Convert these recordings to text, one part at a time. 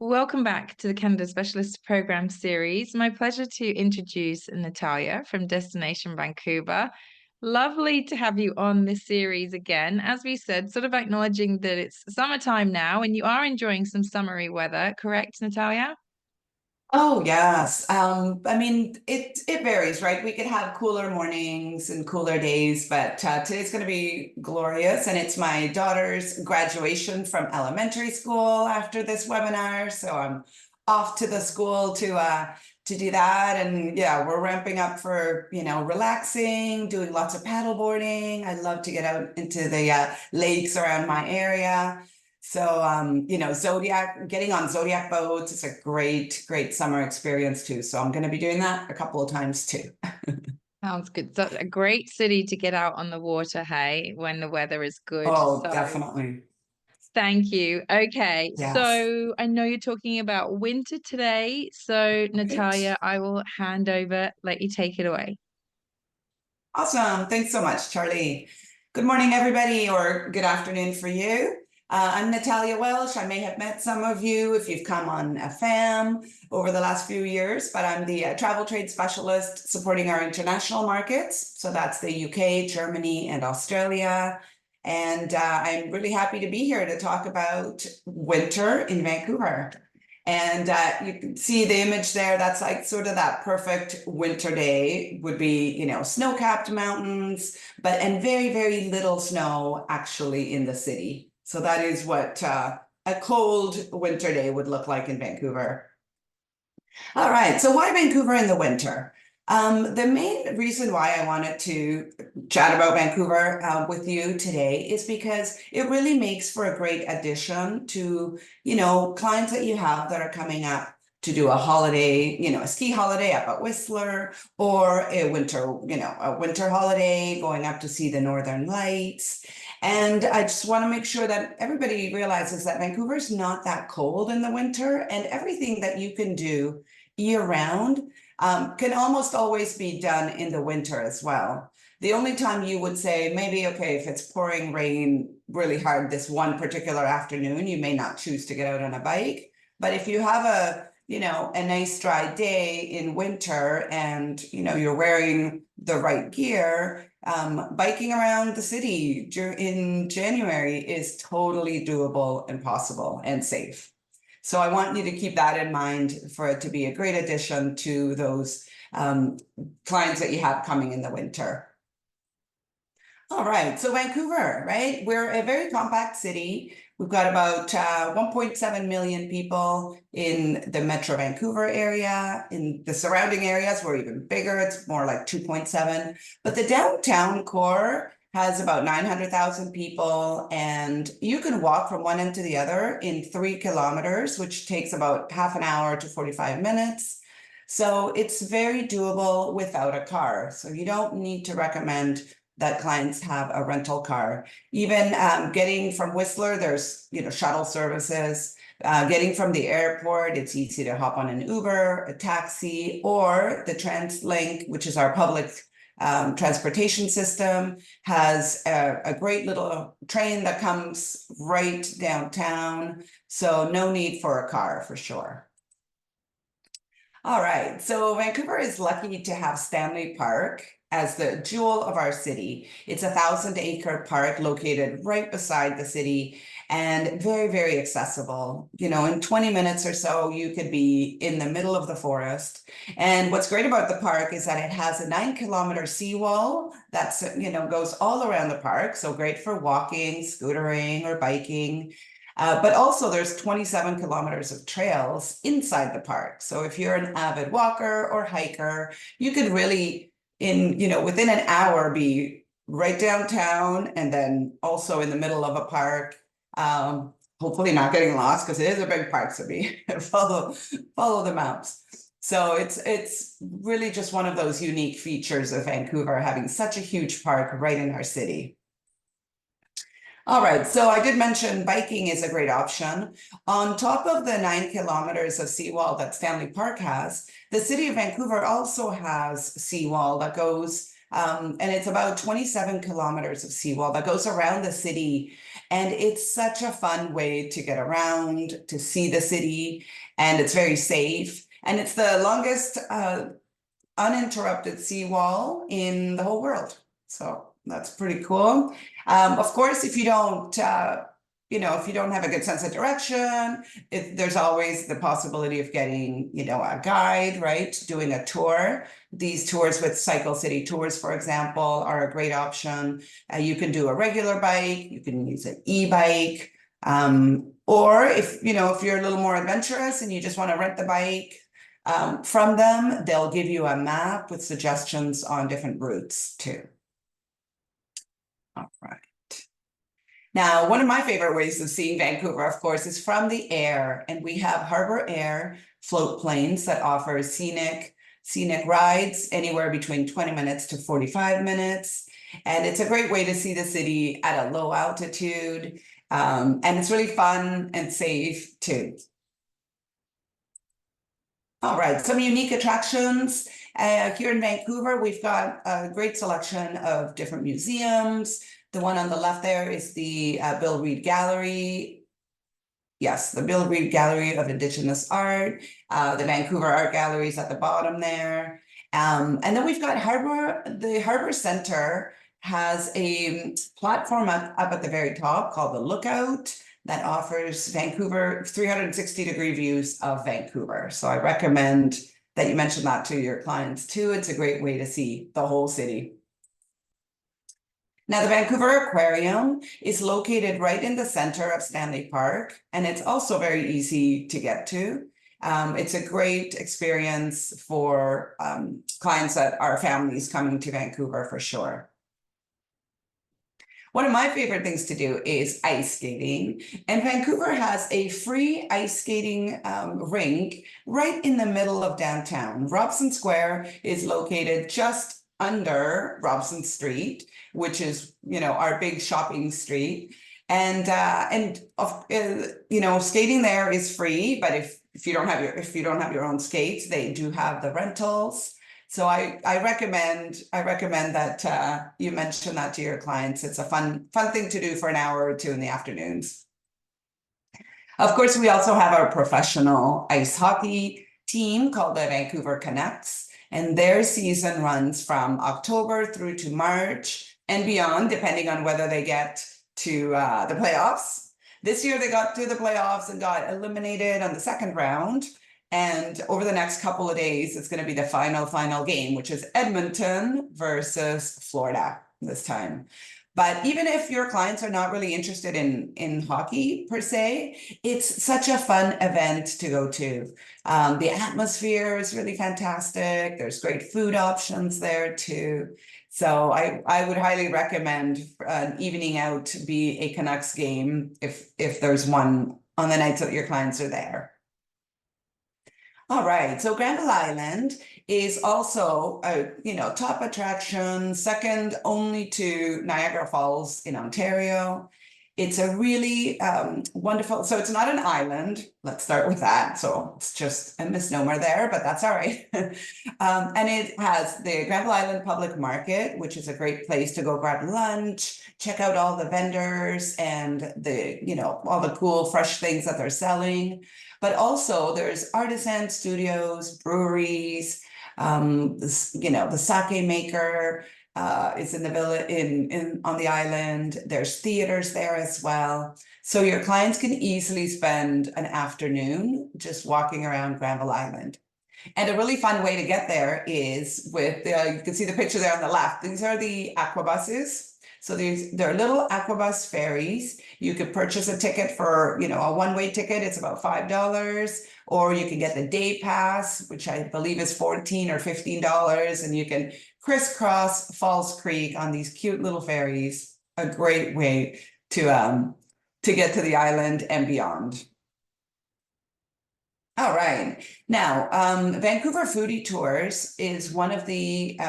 Welcome back to the Canada Specialist Program series. My pleasure to introduce Natalia from Destination Vancouver. Lovely to have you on this series again. As we said, sort of acknowledging that it's summertime now and you are enjoying some summery weather, correct, Natalia? Oh, yes. I mean, it varies, right? We could have cooler mornings and cooler days, but today's going to be glorious. And it's my daughter's graduation from elementary school after this webinar. So I'm off to the school to do that. And yeah, we're ramping up for, relaxing, doing lots of paddle boarding. I love to get out into the lakes around my area. So, Zodiac, getting on Zodiac boats is a great summer experience too. So I'm going to be doing that a couple of times too. Sounds good. So a great city to get out on the water, hey, when the weather is good. Oh, So definitely. thank you. Okay, Yes. so I know you're talking about winter today. So Right. Natalia, I will hand over, let you take it away. Awesome. Thanks so much, Charlie. Good morning, everybody, or good afternoon for you. I'm Natalia Welsh. I may have met some of you if you've come on a FAM over the last few years, but I'm the travel trade specialist supporting our international markets. So that's the UK, Germany, and Australia. And I'm really happy to be here to talk about winter in Vancouver. And you can see the image there. That's like sort of that perfect winter day would be, snow-capped mountains, and very little snow actually in the city. So that is what a cold winter day would look like in Vancouver. All right, so why Vancouver in the winter? The main reason why I wanted to chat about Vancouver with you today is because it really makes for a great addition to, clients that you have that are coming up to do a holiday, a ski holiday up at Whistler, or a winter holiday going up to see the Northern Lights. And I just want to make sure that everybody realizes that Vancouver is not that cold in the winter, and everything that you can do year round can almost always be done in the winter as well. The only time you would say maybe, okay, if it's pouring rain really hard this one particular afternoon, you may not choose to get out on a bike. But if you have a nice dry day in winter and, you're wearing the right gear, biking around the city in January is totally doable and possible and safe. So I want you to keep that in mind for it to be a great addition to those clients that you have coming in the winter. All right, so Vancouver, right? We're a very compact city. We've got about 1.7 million people in the Metro Vancouver area. In the surrounding areas, we're even bigger. It's more like 2.7. But the downtown core has about 900,000 people, and you can walk from one end to the other in 3 kilometers, which takes about half an hour to 45 minutes. So it's very doable without a car. So you don't need to recommend that clients have a rental car. Even getting from Whistler, there's shuttle services. Getting from the airport, it's easy to hop on an Uber, a taxi, or the TransLink, which is our public transportation system, has a great little train that comes right downtown. So no need for a car for sure. All right, so Vancouver is lucky to have Stanley Park as the jewel of our city. It's a 1,000-acre park located right beside the city and very accessible. In 20 minutes or so, you could be in the middle of the forest. And what's great about the park is that it has a 9-kilometer seawall that's, goes all around the park. So great for walking, scootering, or biking. But also there's 27 kilometers of trails inside the park. So if you're an avid walker or hiker, you could really within an hour be right downtown and then also in the middle of a park. Hopefully not getting lost because it is a big park, so be follow the maps. So it's really just one of those unique features of Vancouver, having such a huge park right in our city. All right, so I did mention biking is a great option. On top of the 9 kilometers of seawall that Stanley Park has, the city of Vancouver also has seawall that goes, and it's about 27 kilometers of seawall that goes around the city. And it's such a fun way to get around, to see the city, and it's very safe. And it's the longest uninterrupted seawall in the whole world. So that's pretty cool. Of course, if you don't, if you don't have a good sense of direction, there's always the possibility of getting, a guide, right? Doing a tour. These tours with Cycle City Tours, for example, are a great option. You can do a regular bike, you can use an e-bike, or if you're a little more adventurous and you just want to rent the bike from them, they'll give you a map with suggestions on different routes too. All right. Now, one of my favorite ways of seeing Vancouver, of course, is from the air. And we have Harbor Air float planes that offer scenic rides anywhere between 20 minutes to 45 minutes. And it's a great way to see the city at a low altitude. And it's really fun and safe too. All right, some unique attractions. Here in Vancouver, we've got a great selection of different museums. The one on the left there is the Bill Reid Gallery. Yes, the Bill Reid Gallery of Indigenous Art. The Vancouver Art Gallery is at the bottom there. And then we've got the Harbor Center has a platform up at the very top called the Lookout that offers Vancouver 360-degree views of Vancouver. So I recommend that you mention that to your clients too. It's a great way to see the whole city. Now, the Vancouver Aquarium is located right in the center of Stanley Park, and it's also very easy to get to. It's a great experience for clients that are families coming to Vancouver for sure. One of my favorite things to do is ice skating, and Vancouver has a free ice skating rink right in the middle of downtown. Robson Square is located just under Robson Street, which is, our big shopping street. And skating there is free, but if you don't have your own skates, they do have the rentals. So I recommend that you mention that to your clients. It's a fun thing to do for an hour or two in the afternoons. Of course, we also have our professional ice hockey team called the Vancouver Canucks, and their season runs from October through to March and beyond, depending on whether they get to the playoffs. This year, they got to the playoffs and got eliminated on the second round. And over the next couple of days, it's going to be the final game, which is Edmonton versus Florida this time. But even if your clients are not really interested in hockey per se, it's such a fun event to go to. The atmosphere is really fantastic. There's great food options there too. So I would highly recommend an evening out to be a Canucks game if there's one on the nights that your clients are there. All right, so Granville Island is also a top attraction, second only to Niagara Falls in Ontario. It's a really wonderful, so it's not an island, let's start with that. So it's just a misnomer there, but that's all right. And it has the Granville Island Public Market, which is a great place to go grab lunch, check out all the vendors and all the cool fresh things that they're selling. But also there's artisan studios, breweries, the sake maker is in the village on the island. There's theaters there as well. So your clients can easily spend an afternoon just walking around Granville Island. And a really fun way to get there is with, you can see the picture there on the left. These are the aquabuses. So they're little aquabus ferries. You could purchase a ticket for, a one-way ticket. It's about $5, or you can get the day pass, which I believe is $14 or $15, and you can crisscross Falls Creek on these cute little ferries. A great way to get to the island and beyond. All right. Now, Vancouver Foodie Tours is one of the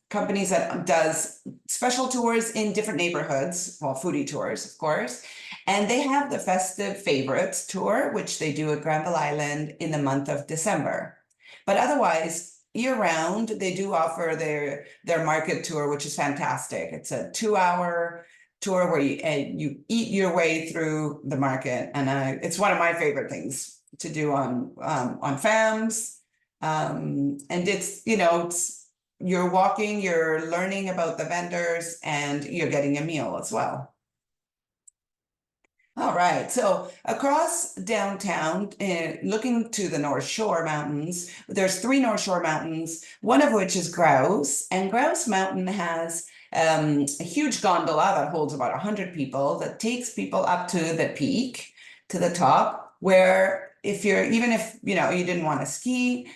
companies that does special tours in different neighborhoods, well, foodie tours, of course. And they have the Festive Favorites tour, which they do at Granville Island in the month of December. But otherwise, year-round, they do offer their market tour, which is fantastic. It's a 2-hour tour where you eat your way through the market, and it's one of my favorite things to do on FAMs. And it's, you know, you're walking, you're learning about the vendors, and you're getting a meal as well. All right, so across downtown, looking to the North Shore Mountains, there's 3 North Shore Mountains, one of which is Grouse, and Grouse Mountain has a huge gondola that holds about 100 people that takes people up to the peak, to the top, where even if you know you didn't want to ski,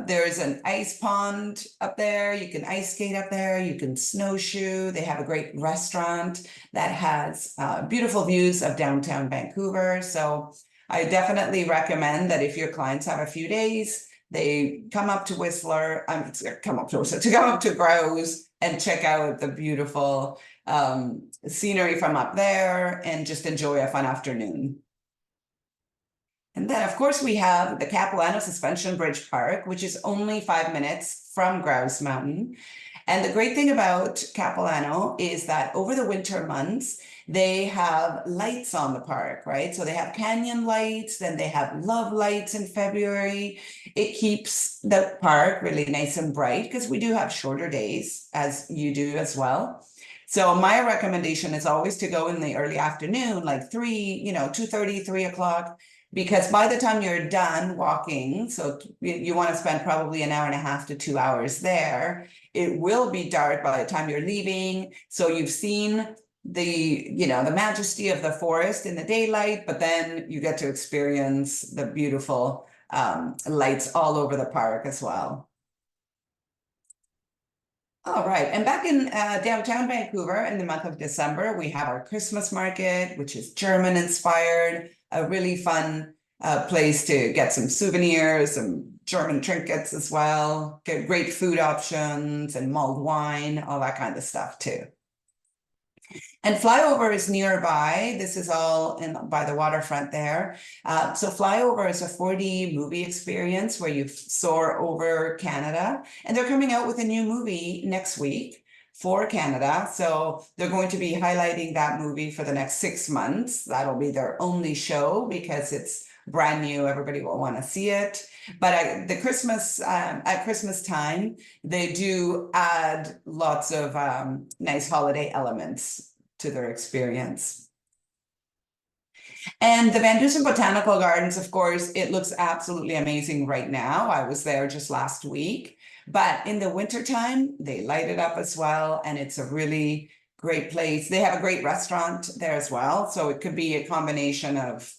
there's an ice pond up there. You can ice skate up there. You can snowshoe. They have a great restaurant that has beautiful views of downtown Vancouver. So I definitely recommend that if your clients have a few days, they come up to Whistler, come up to Grouse and check out the beautiful scenery from up there and just enjoy a fun afternoon. And then, of course, we have the Capilano Suspension Bridge Park, which is only 5 minutes from Grouse Mountain. And the great thing about Capilano is that over the winter months, they have lights on the park, right? So they have canyon lights, then they have love lights in February. It keeps the park really nice and bright because we do have shorter days, as you do as well. So my recommendation is always to go in the early afternoon, like 2:30, 3 o'clock, because by the time you're done walking, so you want to spend probably an hour and a half to 2 hours there, it will be dark by the time you're leaving. So you've seen the majesty of the forest in the daylight, but then you get to experience the beautiful lights all over the park as well. All right, and back in downtown Vancouver in the month of December, we have our Christmas market, which is German inspired, a really fun place to get some souvenirs, some German trinkets as well, get great food options and mulled wine, all that kind of stuff too. And Flyover is nearby. This is all by the waterfront there. So Flyover is a 4D movie experience where you soar over Canada. And they're coming out with a new movie next week for Canada. So they're going to be highlighting that movie for the next 6 months. That'll be their only show because it's brand new. Everybody will want to see it. But at Christmas time, they do add lots of nice holiday elements to their experience. And the Van Dusen Botanical Gardens, of course, it looks absolutely amazing right now. I was there just last week, but in the wintertime, they light it up as well. And it's a really great place. They have a great restaurant there as well. So it could be a combination of,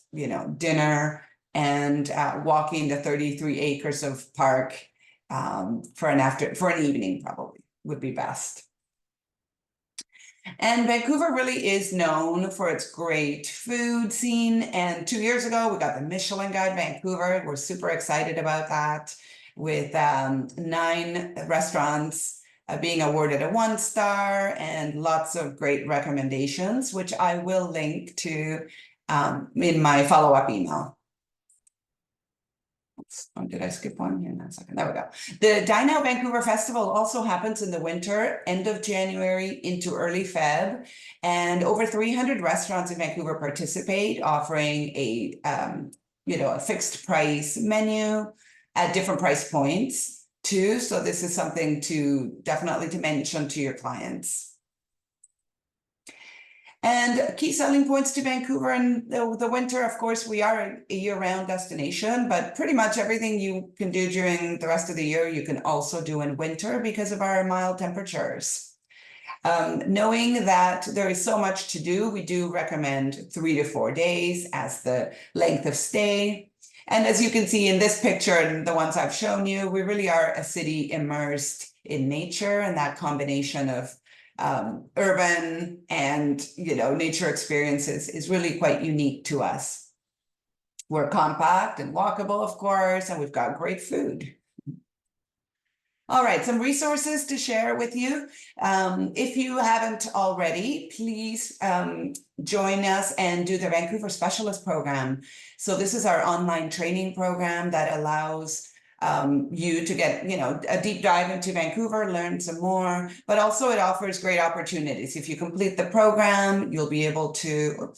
dinner and walking the 33 acres of park for an evening probably would be best. And Vancouver really is known for its great food scene. And 2 years ago, we got the Michelin Guide Vancouver. We're super excited about that, with 9 restaurants being awarded a 1-star and lots of great recommendations, which I will link to in my follow-up email. Oh, did I skip one? Here in a second. There we go. The Dine Out Vancouver Festival also happens in the winter, end of January into early Feb, and over 300 restaurants in Vancouver participate, offering a fixed price menu at different price points too. So this is something definitely to mention to your clients. And key selling points to Vancouver in the winter, of course, we are a year-round destination, but pretty much everything you can do during the rest of the year, you can also do in winter because of our mild temperatures. Knowing that there is so much to do, we do recommend 3 to 4 days as the length of stay. And as you can see in this picture and the ones I've shown you, we really are a city immersed in nature, and that combination of urban and nature experiences is really quite unique to us. We're compact and walkable, of course, and we've got great food. All right, some resources to share with you. If you haven't already, please join us and do the Vancouver Specialist Program. So this is our online training program that allows you to get, a deep dive into Vancouver, learn some more, but also it offers great opportunities. If you complete the program, you'll be able to,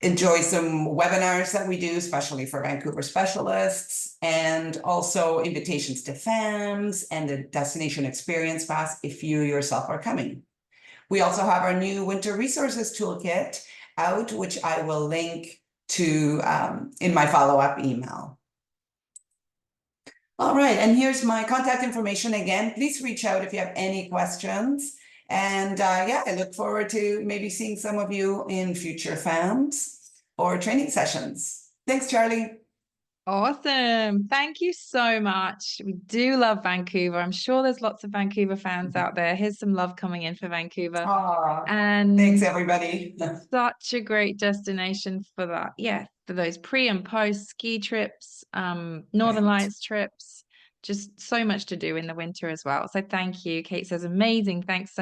enjoy some webinars that we do, especially for Vancouver specialists, and also invitations to FAMs and the Destination Experience Pass if you yourself are coming. We also have our new Winter Resources Toolkit out, which I will link to in my follow-up email. All right, and here's my contact information again. Please reach out if you have any questions. And yeah, I look forward to maybe seeing some of you in future FAMs or training sessions. Thanks, Charlie. Awesome. Thank you so much. We do love Vancouver. I'm sure there's lots of Vancouver fans out there. Here's some love coming in for Vancouver. And thanks, everybody. Such a great destination for that. Yeah, for those pre and post ski trips, Northern Lights trips. Just so much to do in the winter as well. So thank you. Kate says amazing. Thanks so much.